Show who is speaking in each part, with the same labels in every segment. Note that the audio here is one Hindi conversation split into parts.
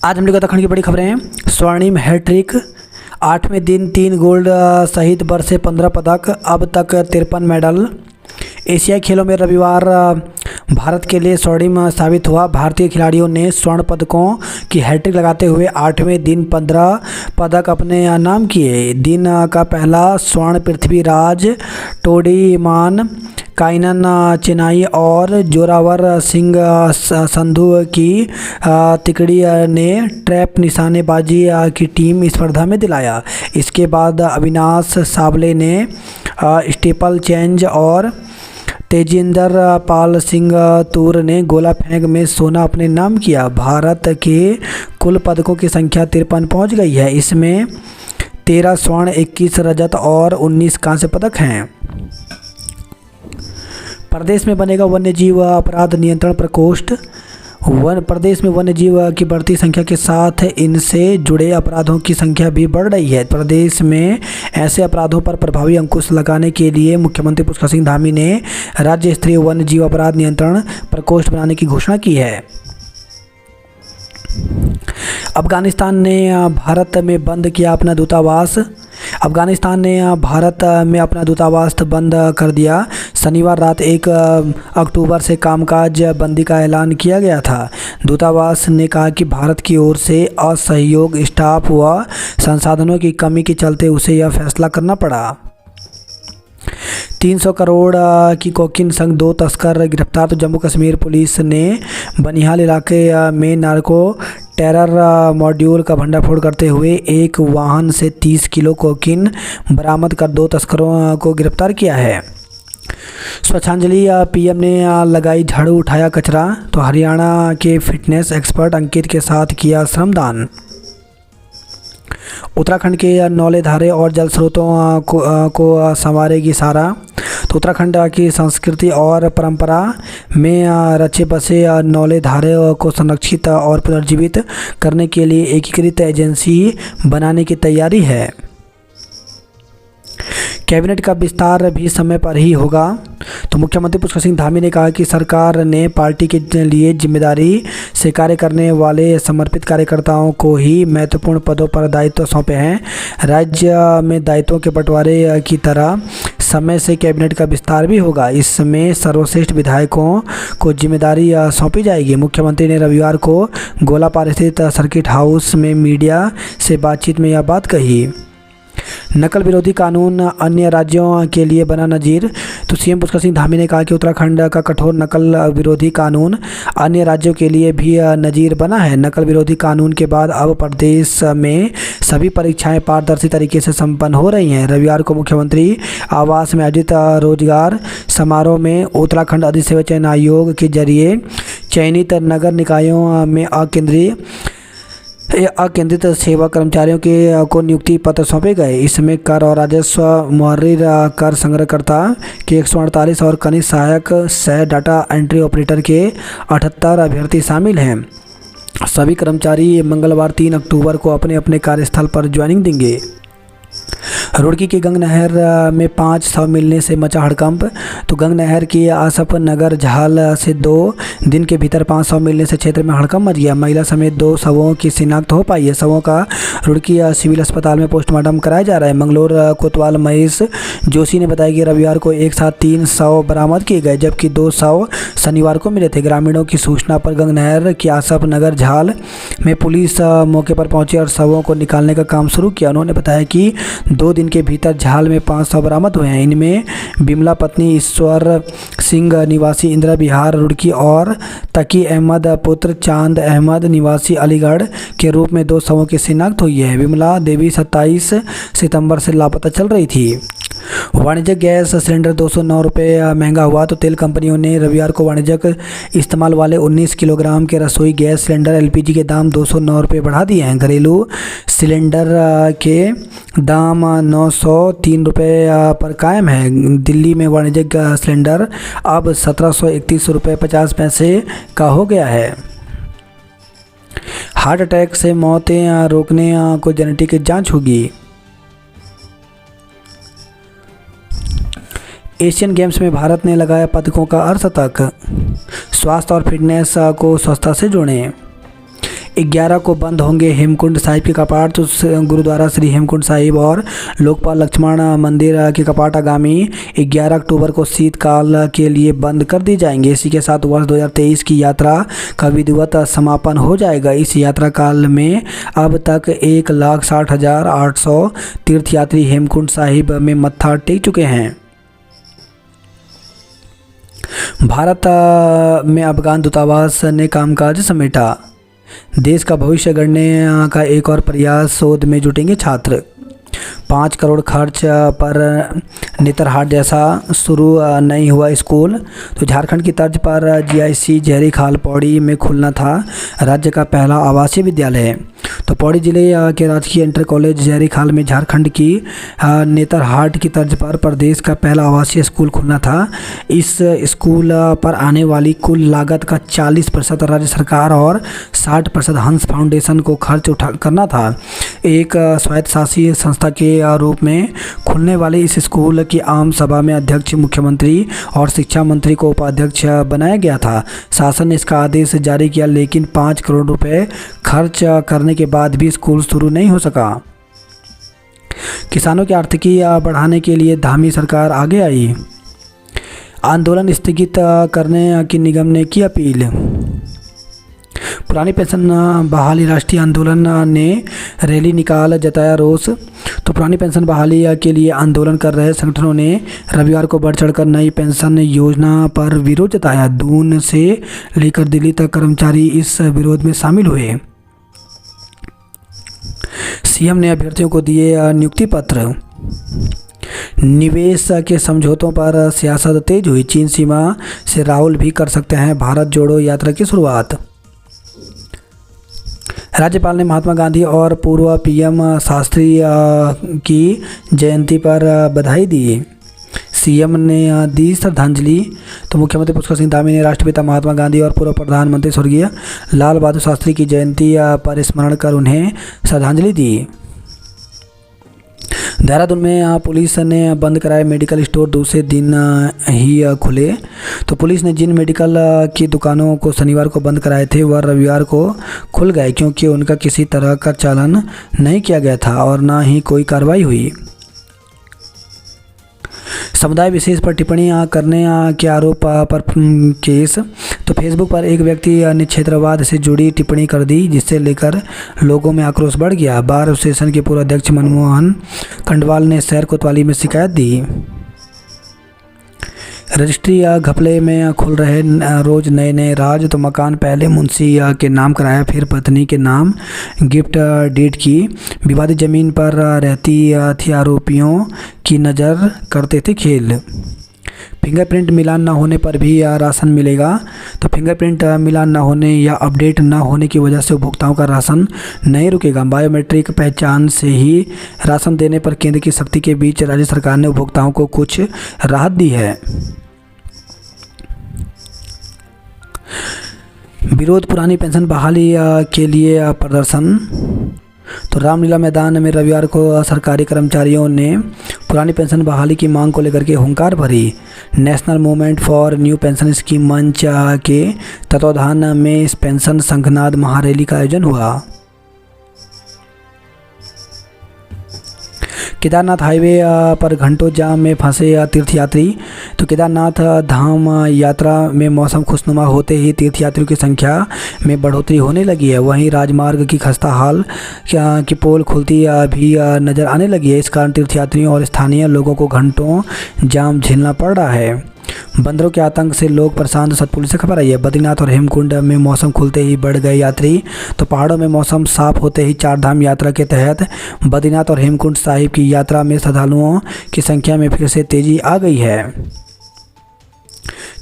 Speaker 1: आज हम लोग उत्तराखंड की बड़ी खबरें हैं। स्वर्णिम हैट्रिक, 8वें दिन 3 गोल्ड सहित बरसे 15 पदक, अब तक 53 मेडल। एशियाई खेलों में रविवार भारत के लिए स्वर्णिम साबित हुआ। भारतीय खिलाड़ियों ने स्वर्ण पदकों की हैट्रिक लगाते हुए 8वें दिन 15 पदक अपने नाम किए। दिन का पहला स्वर्ण पृथ्वीराज टोडीमान, काइनन चेनाई और जोरावर सिंह संधू की तिकड़ी ने ट्रैप निशानेबाजी की टीम स्पर्धा में दिलाया। इसके बाद अविनाश सावले ने स्टीपल चेंज और तेजिंदर पाल सिंह तूर ने गोला फेंक में सोना अपने नाम किया। भारत के कुल पदकों की संख्या 53 पहुंच गई है। इसमें 13 स्वर्ण, 21 रजत और 19 कांस्य पदक हैं। प्रदेश में बनेगा वन्यजीव अपराध नियंत्रण प्रकोष्ठ। प्रदेश में वन्यजीव की बढ़ती संख्या के साथ इनसे जुड़े अपराधों की संख्या भी बढ़ रही है। प्रदेश में ऐसे अपराधों पर प्रभावी अंकुश लगाने के लिए मुख्यमंत्री पुष्कर सिंह धामी ने राज्य स्तरीय वन्यजीव अपराध नियंत्रण प्रकोष्ठ बनाने की घोषणा की है। अफगानिस्तान ने भारत में बंद किया अपना दूतावास। अफगानिस्तान ने भारत में अपना दूतावास बंद कर दिया। शनिवार रात 1 अक्टूबर से कामकाज बंदी का ऐलान किया गया था। दूतावास ने कहा कि भारत की ओर से असहयोग, स्टाफ व संसाधनों की कमी के चलते उसे यह फैसला करना पड़ा। 300 करोड़ की कोकीन संग 2 तस्कर गिरफ्तार। तो जम्मू कश्मीर पुलिस ने बनिहाल इलाके में नार्को टेरर मॉड्यूल का भंडाफोड़ करते हुए एक वाहन से 30 किलो कोकीन बरामद कर 2 तस्करों को गिरफ्तार किया है। स्वच्छांजलि, पीएम ने लगाई झाड़ू, उठाया कचरा। तो हरियाणा के फिटनेस एक्सपर्ट अंकित के साथ किया श्रमदान। उत्तराखंड के नौले, धारे और जल स्रोतों को संवारेगी सारा। तो उत्तराखंड की संस्कृति और परंपरा में रचे बसे नौले, धारे को संरक्षित और पुनर्जीवित करने के लिए एकीकृत एजेंसी बनाने की तैयारी है। कैबिनेट का विस्तार भी समय पर ही होगा। तो मुख्यमंत्री पुष्कर सिंह धामी ने कहा कि सरकार ने पार्टी के लिए जिम्मेदारी से कार्य करने वाले समर्पित कार्यकर्ताओं को ही महत्वपूर्ण पदों पर दायित्व सौंपे हैं। राज्य में दायित्वों के बंटवारे की तरह समय से कैबिनेट का विस्तार भी होगा। इसमें सर्वश्रेष्ठ विधायकों को जिम्मेदारी सौंपी जाएगी। मुख्यमंत्री ने रविवार को गोलापार स्थित सर्किट हाउस में मीडिया से बातचीत में यह बात कही। नकल विरोधी कानून अन्य राज्यों के लिए बना नजीर। तो सीएम पुष्कर सिंह धामी ने कहा कि उत्तराखंड का कठोर नकल विरोधी कानून अन्य राज्यों के लिए भी नजीर बना है। नकल विरोधी कानून के बाद अब प्रदेश में सभी परीक्षाएं पारदर्शी तरीके से संपन्न हो रही हैं। रविवार को मुख्यमंत्री आवास में आयोजित रोजगार समारोह में उत्तराखंड अधिसेवा चयन आयोग के जरिए चयनित नगर निकायों में अकेंद्रित सेवा कर्मचारियों को नियुक्ति पत्र सौंपे गए। इसमें कर और राजस्व मुहर्रिर, कर संग्रहकर्ता के 148 और कनिष्ठ सहायक सह डाटा एंट्री ऑपरेटर के 78 अभ्यर्थी शामिल हैं। सभी कर्मचारी मंगलवार 3 अक्टूबर को अपने अपने कार्यस्थल पर ज्वाइनिंग देंगे। रुड़की की गंग नहर में 5 शव मिलने से मचा हड़कंप। तो गंग नहर की आसफ नगर झाल से 2 दिन के भीतर 5 शव मिलने से क्षेत्र में हड़कंप मच गया। महिला समेत 2 शवों की शिनाख्त हो पाई है। शवों का रुड़की सिविल अस्पताल में पोस्टमार्टम कराया जा रहा है। मंगलोर कोतवाल महेश जोशी ने बताया कि रविवार को एक साथ 3 शव बरामद किए गए, जबकि 2 शव शनिवार को मिले थे। ग्रामीणों की सूचना पर गंग नहर की आसफ नगर झाल में पुलिस मौके पर पहुंची और शवों को निकालने का काम शुरू किया। उन्होंने बताया कि 2 दिन के भीतर झाल में 5 शव बरामद हुए हैं। इनमें बिमला पत्नी ईश्वर सिंह निवासी इंदिरा विहार रुड़की और तकी अहमद पुत्र चांद अहमद निवासी अलीगढ़ के रूप में 2 शवों की शिनाख्त हुई है। विमला देवी 27 सितंबर से लापता चल रही थी। वाणिज्यिक गैस सिलेंडर 209 रुपये महंगा हुआ। तो तेल कंपनियों ने रविवार को वाणिज्यिक इस्तेमाल वाले 19 किलोग्राम के रसोई गैस सिलेंडर एलपीजी के दाम 209 रुपये बढ़ा दिए हैं। घरेलू सिलेंडर के दाम 903 रुपये पर कायम है। दिल्ली में वाणिज्यिक सिलेंडर अब 1731 रुपये 50 पैसे का हो गया है। हार्ट अटैक से मौतें रोकने को जेनेटिक जांच होगी। एशियन गेम्स में भारत ने लगाया पदकों का अर्धशतक। स्वास्थ्य और फिटनेस को स्वच्छता से जोड़ें। 11 को बंद होंगे हेमकुंड साहिब के कपाट। तो गुरुद्वारा श्री हेमकुंड साहिब और लोकपाल लक्ष्मण मंदिर के कपाट आगामी 11 अक्टूबर को शीतकाल के लिए बंद कर दिए जाएंगे। इसी के साथ वर्ष 2023 की यात्रा का विधिवत समापन हो जाएगा। इस यात्रा काल में अब तक 1,60,800 तीर्थयात्री हेमकुंड साहिब में मत्था टेक चुके हैं। भारत में अफगान दूतावास ने कामकाज समेटा। देश का भविष्य गढ़ने का एक और प्रयास, शोध में जुटेंगे छात्र। 5 करोड़ खर्च पर नेतरहाट जैसा शुरू नहीं हुआ स्कूल। तो झारखंड की तर्ज पर जीआईसी जहरी खाल पौड़ी में खुलना था राज्य का पहला आवासीय विद्यालय। तो पौड़ी जिले के राजकीय इंटर कॉलेज जहरी खाल में झारखंड की नेतरहाट की तर्ज पर प्रदेश का पहला आवासीय स्कूल खुलना था। इस स्कूल पर आने वाली कुल लागत का 40% राज्य सरकार और 60% हंस फाउंडेशन को खर्च करना था। एक स्वायत्तशासी संस्था के रूप में खुलने वाले इस स्कूल की आम सभा में अध्यक्ष मुख्यमंत्री और शिक्षा मंत्री को उपाध्यक्ष बनाया गया था। शासन ने इसका आदेश जारी किया, लेकिन 5 करोड़ रुपए खर्च करने के बाद भी स्कूल शुरू नहीं हो सका। किसानों की आर्थिकी बढ़ाने के लिए धामी सरकार आगे आई। आंदोलन स्थगित करने की निगम ने की अपील। पुरानी पेंशन बहाली राष्ट्रीय आंदोलन ने रैली निकाल जताया रोष। तो पुरानी पेंशन बहाली के लिए आंदोलन कर रहे संगठनों ने रविवार को बढ़ चढ़कर नई पेंशन योजना पर विरोध जताया। दून से लेकर दिल्ली तक कर्मचारी इस विरोध में शामिल हुए। सीएम ने अभ्यर्थियों को दिए नियुक्ति पत्र। निवेश के समझौतों पर सियासत तेज हुई। चीन सीमा से राहुल भी कर सकते हैं भारत जोड़ो यात्रा की शुरुआत। राज्यपाल ने महात्मा गांधी और पूर्व पीएम शास्त्री की जयंती पर बधाई दी। सीएम ने दी श्रद्धांजलि। तो मुख्यमंत्री पुष्कर सिंह धामी ने राष्ट्रपिता महात्मा गांधी और पूर्व प्रधानमंत्री स्वर्गीय लाल बहादुर शास्त्री की जयंती पर स्मरण कर उन्हें श्रद्धांजलि दी। देहरादून में पुलिस ने बंद कराए मेडिकल स्टोर, दूसरे दिन ही खुले। तो पुलिस ने जिन मेडिकल की दुकानों को शनिवार को बंद कराए थे वह रविवार को खुल गए, क्योंकि उनका किसी तरह का चालान नहीं किया गया था और ना ही कोई कार्रवाई हुई। समुदाय विशेष पर टिप्पणी करने के आरोप पर केस। तो फेसबुक पर एक व्यक्ति ने क्षेत्रवाद से जुड़ी टिप्पणी कर दी, जिससे लेकर लोगों में आक्रोश बढ़ गया। बार एसोसिएशन के पूर्व अध्यक्ष मनमोहन खंडवाल ने शहर कोतवाली में शिकायत दी। रजिस्ट्री घपले में खुल रहे रोज नए नए राज। तो मकान पहले मुंशी के नाम कराया, फिर पत्नी के नाम गिफ्ट डीड की। विवादित जमीन पर रहती थी, आरोपियों की नज़र करते थे खेल। फिंगरप्रिंट मिलान न होने पर भी राशन मिलेगा। तो फिंगरप्रिंट मिलान न होने या अपडेट न होने की वजह से उपभोक्ताओं का राशन नहीं रुकेगा। बायोमेट्रिक पहचान से ही राशन देने पर केंद्र की सख्ती के बीच राज्य सरकार ने उपभोक्ताओं को कुछ राहत दी है। विरोध पुरानी पेंशन बहाली के लिए प्रदर्शन। तो रामलीला मैदान में रविवार को सरकारी कर्मचारियों ने पुरानी पेंशन बहाली की मांग को लेकर के हुंकार भरी। National movement for new pension scheme मंच के तत्वाधान में इस पेंशन संघनाद महारैली का आयोजन हुआ। केदारनाथ हाईवे पर घंटों जाम में फंसे तीर्थयात्री। तो केदारनाथ धाम यात्रा में मौसम खुशनुमा होते ही तीर्थयात्रियों की संख्या में बढ़ोतरी होने लगी है। वहीं राजमार्ग की खस्ता हाल की पोल खुलती भी नज़र आने लगी है। इस कारण तीर्थयात्रियों और स्थानीय लोगों को घंटों जाम झेलना पड़ रहा है। बंदरों के आतंक से लोग परेशान। सतपुली से खबर आई है। बद्रीनाथ और हेमकुंड में मौसम खुलते ही बढ़ गए यात्री। तो पहाड़ों में मौसम साफ होते ही 4 धाम यात्रा के तहत बद्रीनाथ और हेमकुंड साहिब की यात्रा में श्रद्धालुओं की संख्या में फिर से तेजी आ गई है।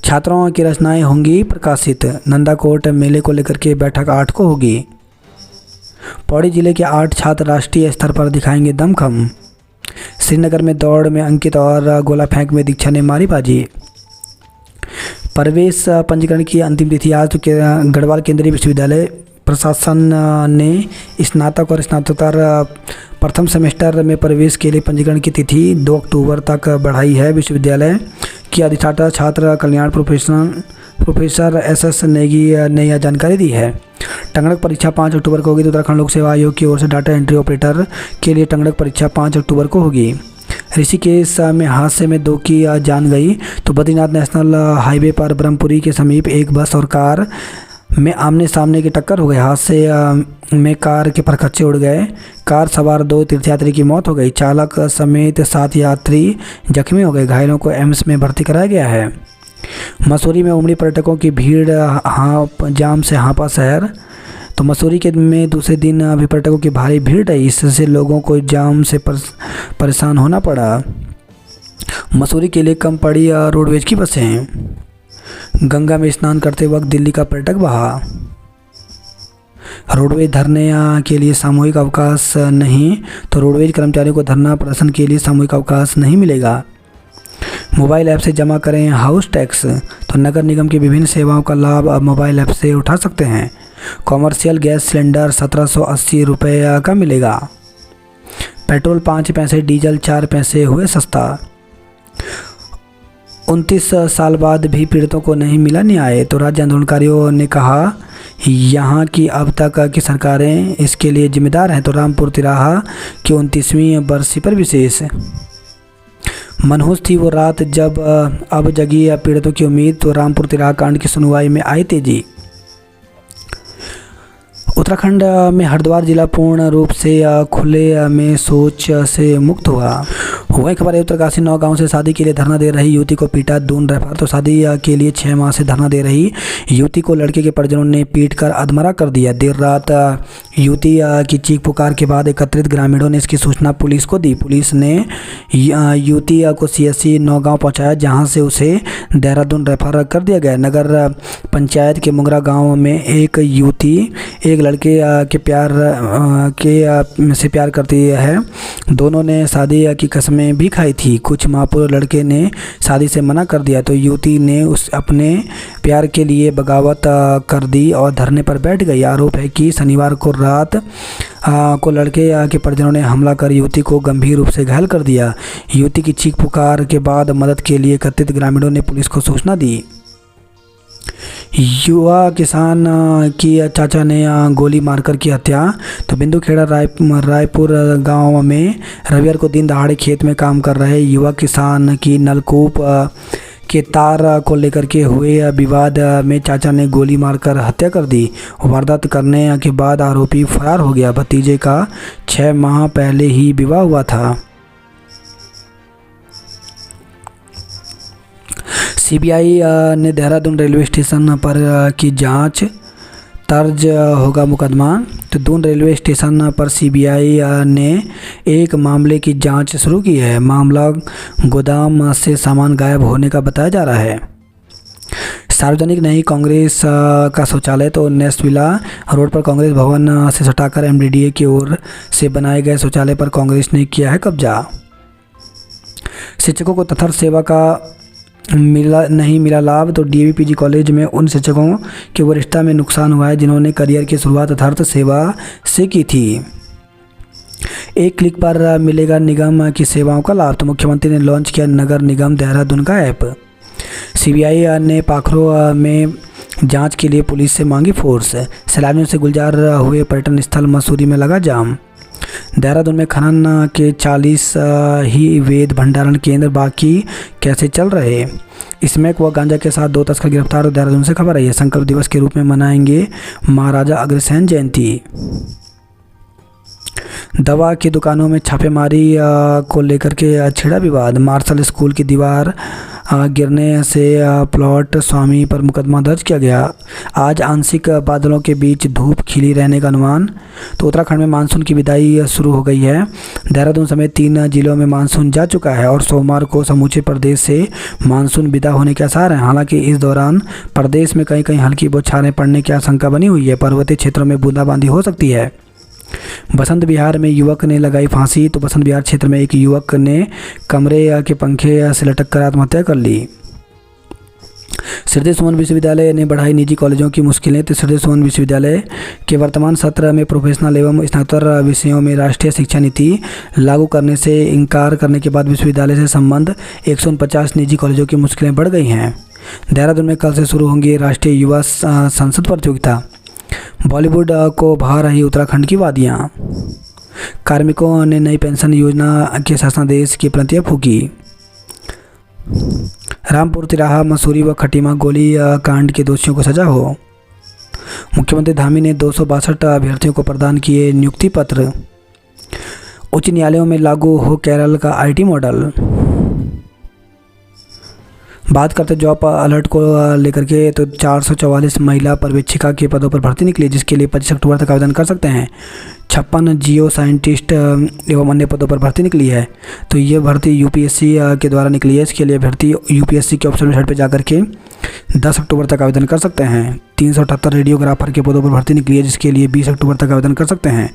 Speaker 1: छात्रों की रचनाएं होंगी प्रकाशित। नंदाकोट मेले को लेकर के बैठक 8 को होगी। पौड़ी जिले के 8 छात्र राष्ट्रीय स्तर पर दिखाएंगे दमखम। श्रीनगर में दौड़ में अंकित और गोला फेंक में दीक्षा ने मारी बाजी। प्रवेश पंजीकरण की अंतिम तिथि आज। तो गढ़वाल केंद्रीय विश्वविद्यालय प्रशासन ने स्नातक और स्नातकोत्तर प्रथम सेमेस्टर में प्रवेश के लिए पंजीकरण की तिथि 2 अक्टूबर तक बढ़ाई है। विश्वविद्यालय की अधिष्ठाता छात्र कल्याण प्रोफेसर SS नेगी ने यह जानकारी दी है। टंगड़क परीक्षा 5 अक्टूबर को होगी। तो उत्तराखंड लोक सेवा आयोग की ओर से डाटा एंट्री ऑपरेटर के लिए टंगड़क परीक्षा 5 अक्टूबर को होगी। ऋषिकेश में हादसे में 2 की जान गई। तो बद्रीनाथ नेशनल हाईवे पर ब्रह्मपुरी के समीप एक बस और कार में आमने सामने की टक्कर हो गई। हादसे में कार के परखच्चे उड़ गए। कार सवार 2 तीर्थयात्री की मौत हो गई। चालक समेत 7 यात्री जख्मी हो गए। घायलों को एम्स में भर्ती कराया गया है। मसूरी में उमड़ी पर्यटकों की भीड़, जाम से हाँपा शहर। तो मसूरी के में दूसरे दिन अभी पर्यटकों की भारी भीड़ रही। इससे लोगों को जाम से परेशान होना पड़ा। मसूरी के लिए कम पड़ी रोडवेज की बसें। गंगा में स्नान करते वक्त दिल्ली का पर्यटक बहा। रोडवेज धरने के लिए सामूहिक अवकाश नहीं। तो रोडवेज कर्मचारियों को धरना प्रदर्शन के लिए सामूहिक अवकाश नहीं मिलेगा। मोबाइल ऐप से जमा करें हाउस टैक्स। तो नगर निगम की विभिन्न सेवाओं का लाभ अब मोबाइल ऐप से उठा सकते हैं। कॉमर्शियल गैस सिलेंडर 1780 रुपये का मिलेगा। पेट्रोल 5 पैसे, डीजल 4 पैसे हुए सस्ता। 29 साल बाद भी पीड़ितों को नहीं मिला न्याय। तो राज्य आंदोलनकारियों ने कहा यहाँ की अब तक की सरकारें इसके लिए जिम्मेदार हैं। तो रामपुर तिराहा की 29वीं बरसी पर विशेष मनहूस थी वो रात जब अब जगी पीड़ितों की उम्मीद। तो रामपुर तिराहा कांड की सुनवाई में आई तेजी। उत्तराखंड में हरिद्वार जिला पूर्ण रूप से खुले में शौच से मुक्त हुआ। वही खबर है उत्तरकाशी नौगांव से शादी के लिए धरना दे रही युवती को पीटा दून रेफर। तो शादी के लिए 6 माह से धरना दे रही युवती को लड़के के परिजनों ने पीटकर अधमरा कर दिया। देर रात युवती की चीख पुकार के बाद एकत्रित ग्रामीणों ने इसकी सूचना पुलिस को दी। पुलिस ने युवती को CSC नौगांव पहुंचाया, जहां से उसे देहरादून रेफर कर दिया गया। नगर पंचायत के मुंगरा गाँव में एक युवती एक लड़के से प्यार करती है। दोनों ने शादी की कसमें भी खाई थी। कुछ माह पूर्व लड़के ने शादी से मना कर दिया। तो युवती ने उस अपने प्यार के लिए बगावत कर दी और धरने पर बैठ गई। आरोप है कि शनिवार को रात को लड़के के परिजनों ने हमला कर युवती को गंभीर रूप से घायल कर दिया। युवती की चीख पुकार के बाद मदद के लिए एकत्रित ग्रामीणों ने पुलिस को सूचना दी। युवा किसान की चाचा ने गोली मारकर की हत्या। तो बिंदुखेड़ा रायपुर गांव में रविवार को दिन दहाड़े खेत में काम कर रहे युवा किसान की नलकूप के तार को लेकर के हुए विवाद में चाचा ने गोली मारकर हत्या कर दी। वारदात करने के बाद आरोपी फरार हो गया। भतीजे का 6 माह पहले ही विवाह हुआ था। CBI ने देहरादून रेलवे स्टेशन पर की जांच, दर्ज होगा मुकदमा। तो दून रेलवे स्टेशन पर CBI ने एक मामले की जांच शुरू की है। मामला गोदाम से सामान गायब होने का बताया जा रहा है। सार्वजनिक नहीं कांग्रेस का शौचालय। तो नेस्विला रोड पर कांग्रेस भवन से सटाकर MDDA की ओर से बनाए गए शौचालय पर कांग्रेस ने किया है कब्जा। शिक्षकों को तथर सेवा का नहीं मिला लाभ। तो DAV PG कॉलेज में उन शिक्षकों के वरिष्ठता में नुकसान हुआ है जिन्होंने करियर की शुरुआत तथार्थ सेवा से की थी। एक क्लिक पर मिलेगा निगम की सेवाओं का लाभ। तो मुख्यमंत्री ने लॉन्च किया नगर निगम देहरादून का ऐप। CBI ने पाखरो में जांच के लिए पुलिस से मांगी फोर्स। सैलानियों से गुलजार हुए पर्यटन स्थल मसूरी में लगा जाम। देहरादून में खनन के 40 ही वेद भंडारण केंद्र बाकी कैसे चल रहे। स्मैक व गांजा के साथ 2 तस्कर गिरफ्तार। देहरादून से खबर आई है। संकल्प दिवस के रूप में मनाएंगे महाराजा अग्रसेन जयंती। दवा की दुकानों में छापेमारी को लेकर के छिड़ा विवाद। मार्शल स्कूल की दीवार गिरने से प्लॉट स्वामी पर मुकदमा दर्ज किया गया। आज आंशिक बादलों के बीच धूप खिली रहने का अनुमान। तो उत्तराखंड में मानसून की विदाई शुरू हो गई है। देहरादून समेत 3 जिलों में मानसून जा चुका है और सोमवार को समूचे प्रदेश से मानसून विदा होने के आसार हैं। हालांकि इस दौरान प्रदेश में कहीं कहीं हल्की बौछारें पड़ने की आशंका बनी हुई है। पर्वतीय क्षेत्रों में बूंदाबांदी हो सकती है। बसंत विहार में युवक ने लगाई फांसी। तो बसंत विहार क्षेत्र में एक युवक ने कमरे के पंखे से लटक कर आत्महत्या कर ली। श्रीदेव सुमन विश्वविद्यालय ने बढ़ाई निजी कॉलेजों की मुश्किलें। तो श्रीदेव सुमन विश्वविद्यालय के वर्तमान सत्र में प्रोफेशनल एवं स्नातकोत्तर विषयों में राष्ट्रीय शिक्षा नीति लागू करने से इनकार करने के बाद विश्वविद्यालय से संबंध 149 निजी कॉलेजों की मुश्किलें बढ़ गई हैं। देहरादून में कल से शुरू होंगी राष्ट्रीय युवा संसद प्रतियोगिता। बॉलीवुड को भा रही उत्तराखंड की वादियाँ। कार्मिकों ने नई पेंशन योजना के शासनादेश की प्रतियां फूकी। रामपुर तिराहा मसूरी व खटीमा गोली कांड के दोषियों को सजा हो। मुख्यमंत्री धामी ने 262 अभ्यर्थियों को प्रदान किए नियुक्ति पत्र। उच्च न्यायालयों में लागू हो केरल का आईटी मॉडल। बात करते जॉब अलर्ट को लेकर के, तो 444 महिला पर्यवेक्षिका के पदों पर भर्ती निकली, जिसके लिए 25 अक्टूबर तक आवेदन कर सकते हैं। 56 जियो साइंटिस्ट एवं अन्य पदों पर भर्ती निकली है। तो ये भर्ती यूपीएससी के द्वारा निकली है। इसके लिए भर्ती यूपीएससी के ऑफिशियल वेबसाइट पर जाकर के 10 अक्टूबर तक आवेदन कर सकते हैं। 378 रेडियोग्राफर के पदों पर भर्ती निकली है, जिसके लिए 20 अक्टूबर तक आवेदन कर सकते हैं।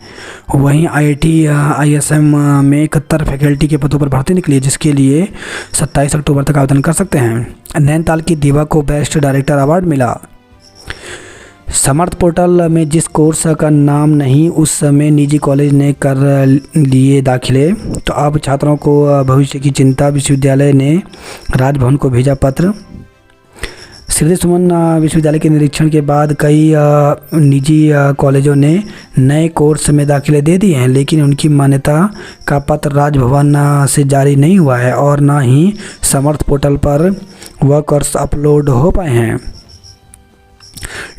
Speaker 1: वहीं आईआईटी आईएसएम में 71 फैकल्टी के पदों पर भर्ती निकली है, जिसके लिए 27 अक्टूबर तक आवेदन कर सकते हैं। नैनीताल की दिवा को बेस्ट डायरेक्टर अवार्ड मिला। समर्थ पोर्टल में जिस कोर्स का नाम नहीं, उस समय निजी कॉलेज ने कर लिए दाखिले। तो अब छात्रों को भविष्य की चिंता, विश्वविद्यालय ने राजभवन को भेजा पत्र। श्रीदेव सुमन विश्वविद्यालय के निरीक्षण के बाद कई निजी कॉलेजों ने नए कोर्स में दाखिले दे दिए हैं, लेकिन उनकी मान्यता का पत्र राजभवन से जारी नहीं हुआ है और ना ही समर्थ पोर्टल पर वह कोर्स अपलोड हो पाए हैं।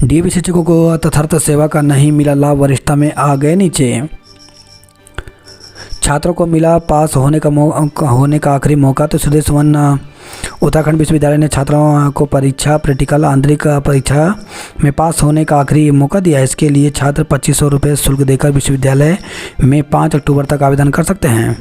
Speaker 1: डीएवी शिक्षकों को तथार्थ सेवा का नहीं मिला लाभ, वरिष्ठता में आ गए नीचे। छात्रों को मिला पास होने का आखिरी मौका। तो श्रीदेव सुमन उत्तराखंड विश्वविद्यालय ने छात्रों को परीक्षा, प्रैक्टिकल, आंतरिक परीक्षा में पास होने का आखिरी मौका दिया है। इसके लिए छात्र 2500 रुपये शुल्क देकर विश्वविद्यालय में 5 अक्टूबर तक आवेदन कर सकते हैं।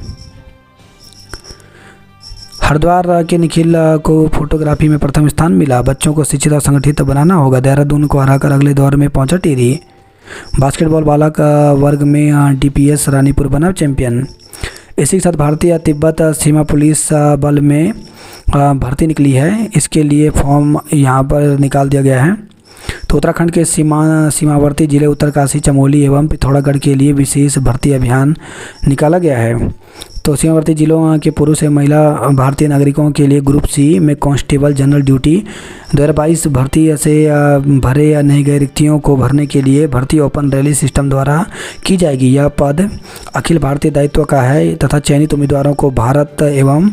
Speaker 1: हरिद्वार के निखिल को फोटोग्राफी में प्रथम स्थान मिला। बच्चों को शिक्षित और संगठित बनाना होगा। देहरादून को हराकर अगले दौर में पहुंचा टिहरी। बास्केटबॉल बालक वर्ग में डीपीएस रानीपुर बना चैंपियन। इसी के साथ भारतीय तिब्बत सीमा पुलिस बल में भर्ती निकली है। इसके लिए फॉर्म यहाँ पर निकाल दिया गया है। तो उत्तराखंड के सीमावर्ती जिले उत्तरकाशी, चमोली एवं पिथौरागढ़ के लिए विशेष भर्ती अभियान निकाला गया है। तो सीमावर्ती जिलों के पुरुष एवं महिला भारतीय नागरिकों के लिए ग्रुप सी में कांस्टेबल जनरल ड्यूटी 2022 भर्ती से भरे या नहीं गए रिक्तियों को भरने के लिए भर्ती ओपन रैली सिस्टम द्वारा की जाएगी। यह पद अखिल भारतीय दायित्व का है तथा चयनित उम्मीदवारों को भारत एवं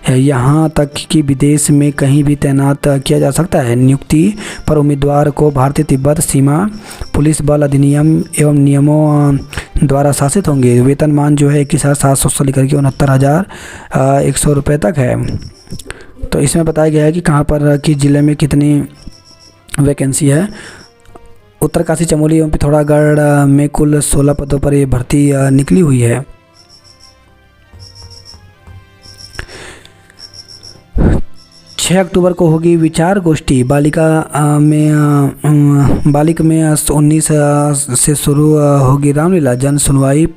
Speaker 1: यहाँ तक कि विदेश में कहीं भी तैनात किया जा सकता है। नियुक्ति पर उम्मीदवार को भारतीय तिब्बत सीमा पुलिस बल अधिनियम एवं नियमों द्वारा शासित होंगे। वेतनमान जो है 21,700 से लेकर के 69,100 रुपये तक है। तो इसमें बताया गया है कि कहाँ पर किस ज़िले में कितनी वैकेंसी है। उत्तरकाशी, चमोली एवं पिथौरागढ़ में कुल 16 पदों पर ये भर्ती निकली हुई है। अक्टूबर को होगी विचार गोष्ठी। बालिक में 19 से शुरू होगी रामलीला। जन सुनवाई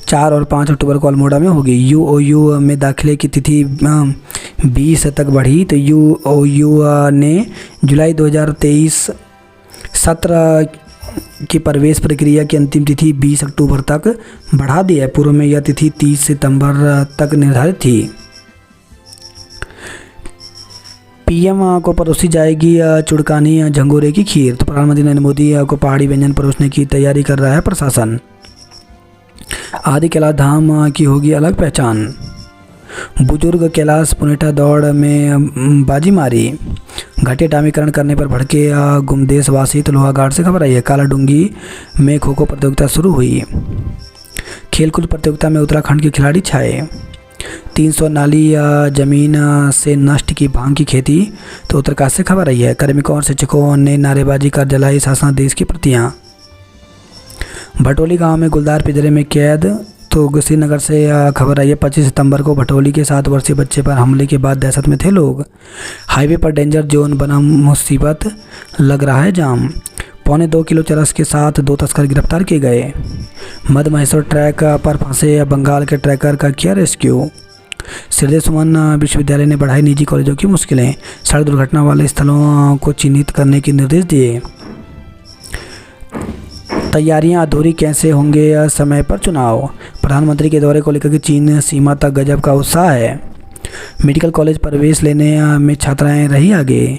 Speaker 1: 4 और 5 अक्टूबर को अल्मोड़ा में होगी। यूओयू में दाखिले की तिथि 20 तक बढ़ी। तो यूओयू ने जुलाई 2023 सत्र की प्रवेश प्रक्रिया की अंतिम तिथि 20 अक्टूबर तक बढ़ा दी है। पूर्व में यह तिथि 30 सितंबर तक निर्धारित थी। पीएम को परोसी जाएगी चुड़कानी झंगोरे की खीर। तो प्रधानमंत्री नरेंद्र मोदी को पहाड़ी व्यंजन परोसने की तैयारी कर रहा है प्रशासन। आदि कैलाश धाम की होगी अलग पहचान। बुजुर्ग कैलाश पुनेठा दौड़ में बाजी मारी। घाटी डामीकरण करने पर भड़के गुमदेशवासी। तो लोहाघाट से खबर आई है। कालाडूंगी में खो खो प्रतियोगिता शुरू हुई। खेलकूद प्रतियोगिता में उत्तराखंड के खिलाड़ी छाए। 300 नाली जमीन से नष्ट की भांग की खेती। तो उत्तरकाशी से खबर आई है। कार्मिकों और शिक्षकों ने नारेबाजी कर जलाई शासनादेश की प्रतियां। भटोली गांव में गुलदार पिंजरे में कैद। तो श्रीनगर से खबर आई है। 25 सितंबर को भटोली के 7 वर्षीय बच्चे पर हमले के बाद दहशत में थे लोग। हाईवे पर डेंजर जोन बना मुसीबत, लग रहा है जाम। 2.25 किलो चरस के साथ 2 तस्कर गिरफ्तार किए गए। मध्य महेश्वर ट्रैक पर फंसे बंगाल के ट्रैकर का किया रेस्क्यू। श्रीदेव सुमन विश्वविद्यालय ने बढ़ाई निजी कॉलेजों की मुश्किलें। सड़क दुर्घटना वाले स्थलों को चिन्हित करने के निर्देश दिए। तैयारियां अधूरी, कैसे होंगे समय पर चुनाव। प्रधानमंत्री के दौरे को लेकर चीन सीमा तक गजब का उत्साह है। मेडिकल कॉलेज प्रवेश लेने में छात्राएं रही आगे।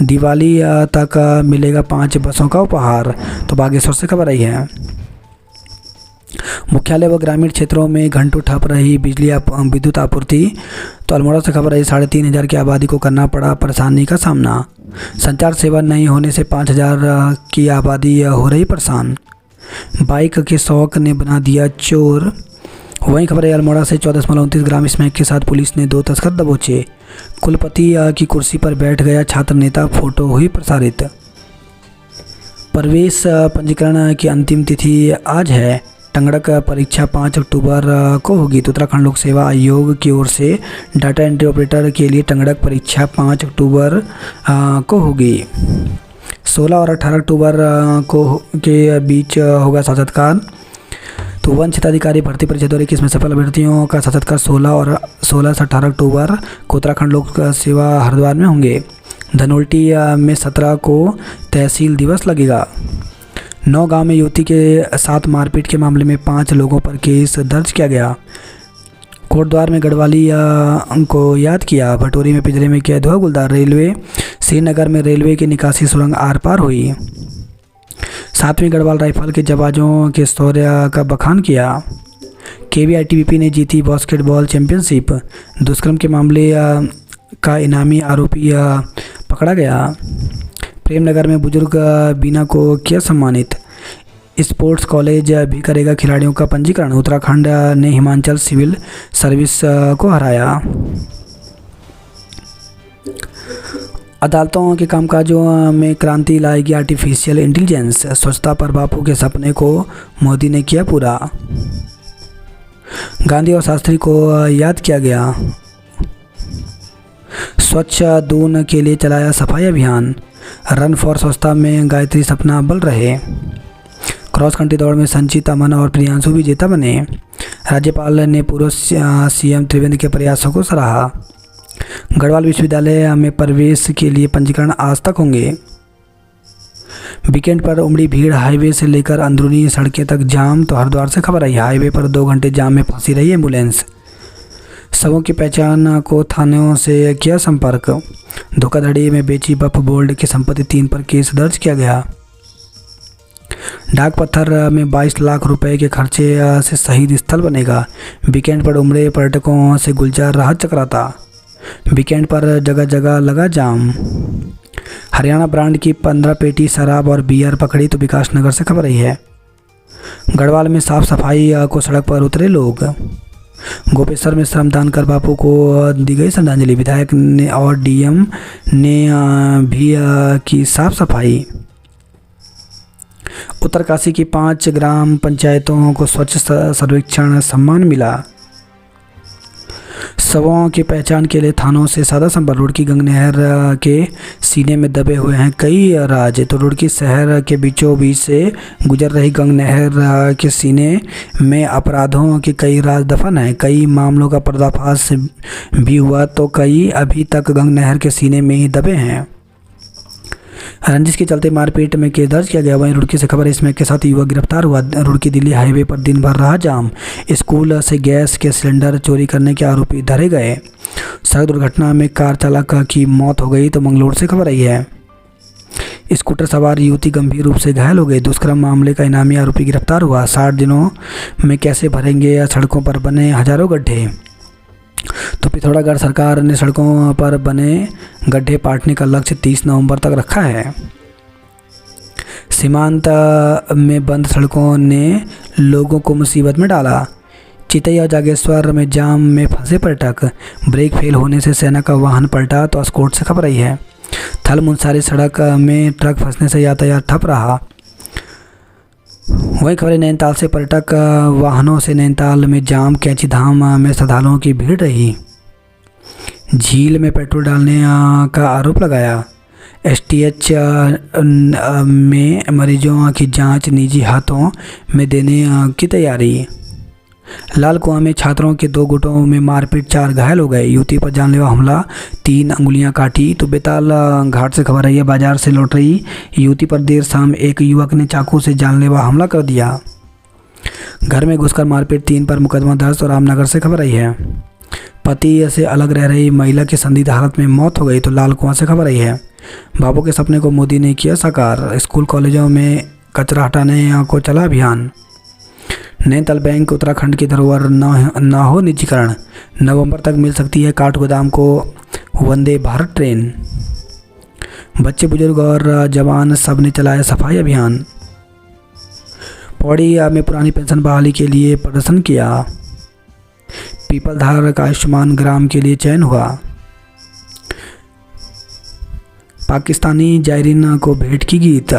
Speaker 1: दिवाली तक मिलेगा 5 बसों का उपहार। तो बागेश्वर से खबर आई है। मुख्यालय व ग्रामीण क्षेत्रों में घंटों ठप रही विद्युत आपूर्ति। तो अल्मोड़ा से खबर आई 3,500 की आबादी को करना पड़ा परेशानी का सामना। संचार सेवा नहीं होने से 5,000 की आबादी हो रही परेशान। बाइक के शौक ने बना दिया चोर। वहीं खबर है अल्मोड़ा से 14.29 ग्राम स्मैक के साथ पुलिस ने 2 तस्कर दबोचे। कुलपति की कुर्सी पर बैठ गया छात्र नेता, फोटो हुई प्रसारित। प्रवेश पंजीकरण की अंतिम तिथि आज है। टंगड़क परीक्षा 5 अक्टूबर को होगी। तो उत्तराखंड लोक सेवा आयोग की ओर से डाटा एंट्री ऑपरेटर के लिए टंगड़क परीक्षा 5 अक्टूबर को होगी। 16 और 18 अक्टूबर के बीच होगा साक्षात्कार। तो वन क्षेत्राधिकारी भर्ती परीक्षा 2021 में सफल अभ्यर्थियों का साक्षात्कार 16 से 18 अक्टूबर को उत्तराखंड लोक सेवा हरिद्वार में होंगे। धनोल्टी में 17 को तहसील दिवस लगेगा। 9 गांव में युवती के साथ मारपीट के मामले में 5 लोगों पर केस दर्ज किया गया। कोटद्वार में गढ़वाली को याद किया। भटोरी में पिंजरे में किया धुआं गुलदार। रेलवे श्रीनगर में रेलवे की निकासी सुरंग आर पार हुई। 7वीं गढ़वाल राइफल के जवानों के शौर्य का बखान किया। KVITBP ने जीती बास्केटबॉल चैंपियनशिप। दुष्कर्म के मामले का इनामी आरोपी पकड़ा गया। प्रेमनगर में बुजुर्ग बीना को किया सम्मानित। स्पोर्ट्स कॉलेज भी करेगा खिलाड़ियों का पंजीकरण। उत्तराखंड ने हिमाचल सिविल सर्विस को हराया। अदालतों के कामकाजों में क्रांति लाएगी आर्टिफिशियल इंटेलिजेंस। स्वच्छता पर बापू के सपने को मोदी ने किया पूरा। गांधी और शास्त्री को याद किया गया। स्वच्छ दून के लिए चलाया सफाई अभियान। रन फॉर स्वच्छता में गायत्री सपना बल रहे। क्रॉस कंट्री दौड़ में संचित, अमन और प्रियांशु विजेता बने। राज्यपाल ने पूर्व CM त्रिवेंद्र के प्रयासों को सराहा। गढ़वाल विश्वविद्यालय में प्रवेश के लिए पंजीकरण आज तक होंगे। वीकेंड पर उमड़ी भीड़, हाईवे से लेकर अंदरूनी सड़कें तक जाम। तो हरिद्वार से खबर आई। हाईवे पर 2 घंटे जाम में फंसी रही एम्बुलेंस। सबों की पहचान को थानों से किया संपर्क। धोखाधड़ी में बेची बफ बोल्ड की संपत्ति 3 पर केस दर्ज किया गया। डाक पत्थर में 22 लाख रुपए के खर्चे से शहीद स्थल बनेगा। वीकेंड पर उमड़े पर्यटकों से गुलजार राहत चक्राता। वीकेंड पर जगह जगह लगा जाम। हरियाणा ब्रांड की 15 पेटी शराब और बियर पकड़ी। तो विकास नगर से खबर आई है। गढ़वाल में साफ सफाई को सड़क पर उतरे लोग। गोपेश्वर में श्रमदान कर बापू को दी गई श्रद्धांजलि। विधायक ने और DM ने भी की साफ सफाई। उत्तरकाशी की 5 ग्राम पंचायतों को स्वच्छ सर्वेक्षण सम्मान मिला। शवों की पहचान के लिए थानों से सादा संपर्क। रुड़की गंग नहर के सीने में दबे हुए हैं कई राज। तो रुड़की शहर के बीचों बीच से गुजर रही गंग नहर के सीने में अपराधों के कई राज दफन हैं। कई मामलों का पर्दाफाश भी हुआ तो कई अभी तक गंग नहर के सीने में ही दबे हैं। रंजिश के चलते मारपीट में केस दर्ज किया गया। वहीं रुड़की से खबर इसमें के साथ युवक गिरफ्तार हुआ। रुड़की दिल्ली हाईवे पर दिन भर रहा जाम। स्कूल से गैस के सिलेंडर चोरी करने के आरोपी धरे गए। सड़क दुर्घटना में कार चालक की मौत हो गई। तो मंगलोर से खबर आई है। स्कूटर सवार युवती गंभीर रूप से घायल हो गई। दुष्कर्म मामले का इनामी आरोपी गिरफ्तार हुआ। 60 दिनों में कैसे भरेंगे या सड़कों पर बने हजारों गड्ढे। तो पिथौरागढ़ सरकार ने सड़कों पर बने गड्ढे पाटने का लक्ष्य 30 नवंबर तक रखा है। सीमांत में बंद सड़कों ने लोगों को मुसीबत में डाला। चितई और जागेश्वर में जाम में फंसे पर्यटक। ब्रेक फेल होने से सेना का वाहन पलटा। तो अस्कोट से खबर आई है। थल मुनसारी सड़क में ट्रक फंसने से यातायात ठप रहा। वही खबर नैनीताल से पर्यटक वाहनों से नैनीताल में जाम। कैंची धाम में श्रद्धालुओं की भीड़ रही। झील में पेट्रोल डालने का आरोप लगाया। STH में मरीजों की जांच निजी हाथों में देने की तैयारी। लाल कुआं में छात्रों के 2 गुटों में मारपीट, 4 घायल हो गए। युवती पर जानलेवा हमला, 3 अंगुलियां काटी। तो बेताल घाट से खबर आई है। बाजार से लौट रही युवती पर देर शाम एक युवक ने चाकू से जानलेवा हमला कर दिया। घर में घुसकर मारपीट, 3 पर मुकदमा दर्ज। और रामनगर से खबर आई है। पति से अलग रह रही महिला की संदिग्ध हालत में मौत हो गई। तो लाल कुआं से खबर आई है। बाबू के सपने को मोदी ने किया साकार। स्कूल कॉलेजों में कचरा हटाने को चला अभियान। नैनीताल बैंक उत्तराखंड की धरोहर न हो निजीकरण। नवंबर तक मिल सकती है काठगोदाम को वंदे भारत ट्रेन। बच्चे बुजुर्ग और जवान सब ने चलाया सफाई अभियान। पौड़ी में पुरानी पेंशन बहाली के लिए प्रदर्शन किया। पीपलधार का आयुष्मान ग्राम के लिए चयन हुआ। पाकिस्तानी जायरीन को भेंट की गीत।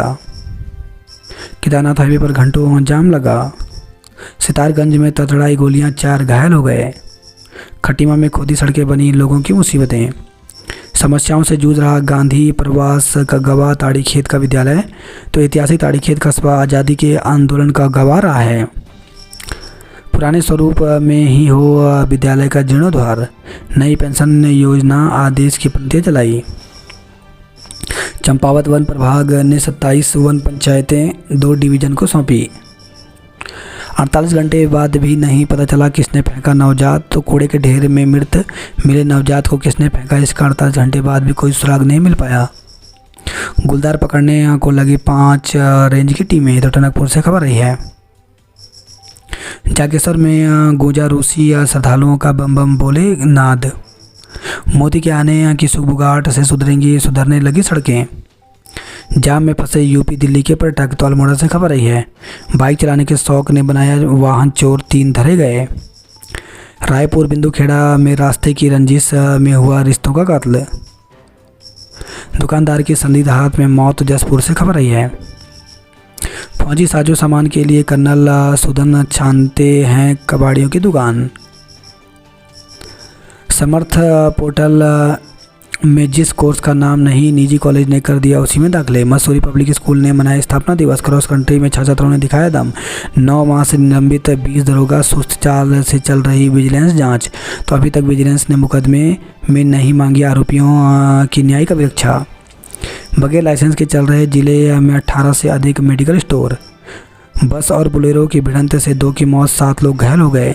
Speaker 1: केदारनाथ हाईवे पर घंटों जाम लगा। सितारगंज में ततड़ाई गोलियां, 4 घायल हो गए। खटीमा में खोदी सड़कें बनी लोगों की मुसीबतें। समस्याओं से जूझ रहा गांधी प्रवास का गवाह ताड़ीखेत का विद्यालय। तो ऐतिहासिक ताड़ीखेत कस्बा आज़ादी के आंदोलन का गवाह रहा है। पुराने स्वरूप में ही हो विद्यालय का जीर्णोद्धार। नई पेंशन योजना आदेश की पंक्तियाँ चलाई। चंपावत वन प्रभाग ने 27 वन पंचायतें 2 डिवीजन को सौंपी। 48 घंटे बाद भी नहीं पता चला किसने फेंका नवजात। तो कूड़े के ढेर में मृत मिले नवजात को किसने फेंका, इसका 48 घंटे बाद भी कोई सुराग नहीं मिल पाया। गुलदार पकड़ने को लगी 5 रेंज की टीमें। तो टनकपुर से खबर रही है। जागेश्वर में गूंजा रूसी श्रद्धालुओं का बम बम बोले नाद। मोदी के आने की सुगबुगाहट से सुधरने लगी सड़कें। जाम में फंसे यूपी दिल्ली के पर्यटक। तो अल्मोड़ा से खबर आई है। बाइक चलाने के शौक ने बनाया वाहन चोर, 3 धरे गए। रायपुर बिंदुखेड़ा में रास्ते की रंजिश में हुआ रिश्तों का कत्ल। दुकानदार की संदिग्ध हालत में मौत। जसपुर से खबर आई है। फौजी साजो सामान के लिए कर्नल सुदन छानते हैं कबाड़ियों की दुकान। समर्थ पोर्टल में जिस कोर्स का नाम नहीं निजी कॉलेज ने कर दिया उसी में दाखिले। मसूरी पब्लिक स्कूल ने मनाया स्थापना दिवस। क्रॉस कंट्री में 6 छात्रों ने दिखाया दम। 9 माह से निलंबित 20 दरोगा। सुस्त चाल से चल रही विजिलेंस जांच। तो अभी तक विजिलेंस ने मुकदमे में नहीं मांगी आरोपियों की न्यायिक अपेक्षा। बगैर लाइसेंस के चल रहे जिले में 18 से अधिक मेडिकल स्टोर। बस और बोलेरो की भिड़ंत से 2 की मौत, 7 लोग घायल हो गए।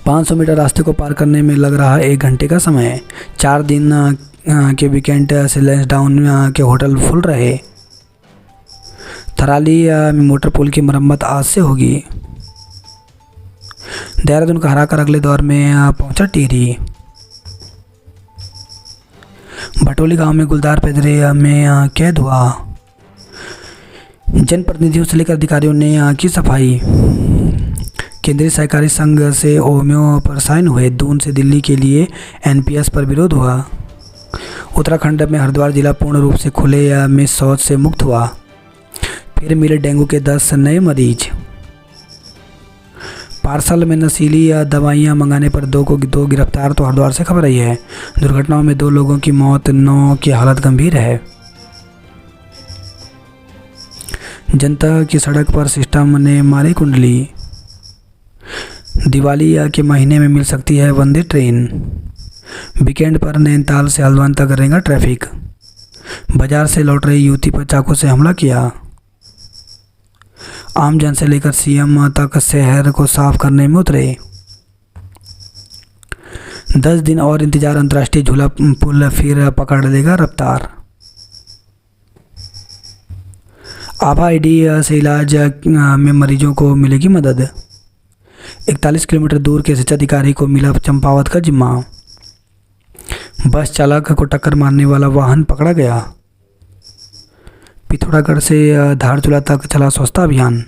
Speaker 1: 500 मीटर रास्ते को पार करने में लग रहा 1 घंटे का समय। 4 दिन के वीकेंड से लैंस डाउन के होटल फुल रहे। थराली में मोटर पुल की मरम्मत आज से होगी। देहरादून का हराकर अगले दौर में पहुंचा टिहरी। भटोली गांव में गुलदार पेदरे में कैद हुआ। जनप्रतिनिधियों से लेकर अधिकारियों ने की सफाई। केंद्रीय सहकारी संघ से ओमियो पर साइन हुए। दून से दिल्ली के लिए एनपीएस पर विरोध हुआ। उत्तराखंड में हरिद्वार जिला पूर्ण रूप से खुले में शौच से मुक्त हुआ। फिर मिले डेंगू के 10 नए मरीज। पार्सल में नशीली दवाइयां मंगाने पर 2 गिरफ्तार। तो हरिद्वार से खबर आई है। दुर्घटनाओं में 2 लोगों की मौत, 9 की हालत गंभीर है। जनता की सड़क पर सिस्टम ने मारी कुंडली। दिवाली के महीने में मिल सकती है वंदे ट्रेन। वीकेंड पर नैनीताल से हल्द्वानी तक रहेगा ट्रैफिक। बाजार से लौट रही युवती पर चाकू से हमला किया। आमजन से लेकर सीएम तक शहर को साफ करने में उतरे। 10 दिन और इंतजार। अंतर्राष्ट्रीय झूला पुल फिर पकड़ लेगा रफ्तार। आभा आईडी से इलाज में मरीजों को मिलेगी मदद। 41 किलोमीटर दूर के शिक्षा अधिकारी को मिला चंपावत का जिम्मा। बस चालक को टक्कर मारने वाला वाहन पकड़ा गया। पिथौरागढ़ से धारचूला तक चला स्वच्छता अभियान।